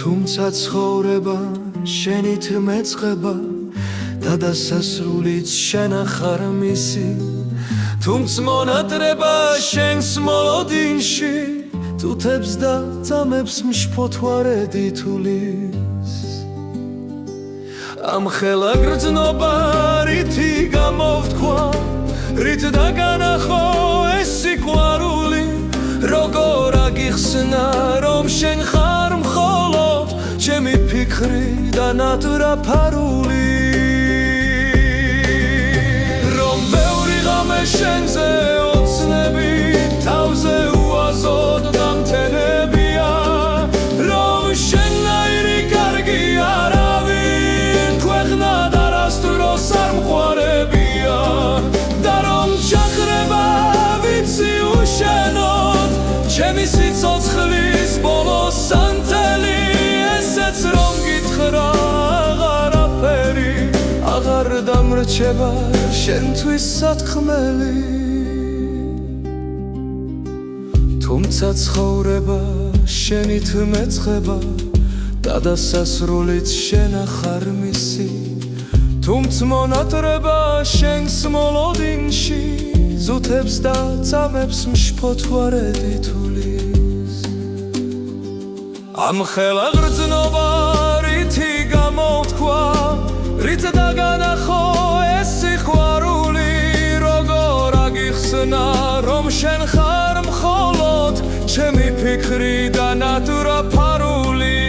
თუმცა ცხოვრება შენით მეწყება და დასასრულიც შენ ახარ მისი თუმცა მონატრება შენს მოლოდინში თუთებს და წამებს მშფოთვარედი თulis ამ ხელა გრძნობა რითი გამოვთქვა რით დაგანახო ეს სიყვარული როგორ აგიხსნა რომ შენ ხარ მხოლოდ ჩემი ფიქრი და ნატურა ფარული რომ ბევრი ღამე შენზე ოცნები თავზე უაზოდ დამთენებია რომ შენნაირი კარგი არავინ ქვეყნად არასდროს არ მყარებია და რომ ჩახრება ვიცი უშენოდ ჩემი სიცოცხლის ბოლოს ანთელი ესეც რომ გითხრა აღარაფერი აღარ დამრჩება შენთვის სათქმელი თუმცა ცხოვრება შენით მეწყება და დასასრულიც შენ ახარ მისი თუმცა მონატრება შენს მოლოდინში ზუთებს და წამებს მშფოთვარედი თulis ამ ხელა გრძნობა რითი გამოვთქვა რით დაგანახო ეს სიყვარული როგორ აგიხსნა რომ შენ ხარ მხოლოდ ჩემი ფიქრი და ნატურა ფარული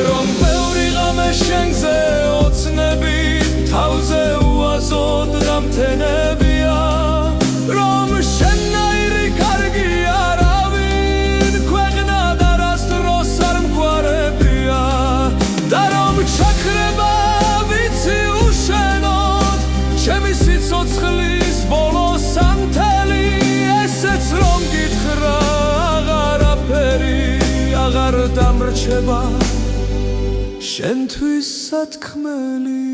რომ ბევრი ღამე შენზე ოცნები თავზე უაზოდ დამთენებია რომ შენნაირი კარგი არავინ ქვეყნად არასდროს არ მყარებია და რომ ჩახრება ვიცი უშენოდ ჩემი სიცოცხლის ბოლოს ანთელი ესეც რომ გითხრა აღარაფერი აღარ დამრჩება შენთვის სათქმელი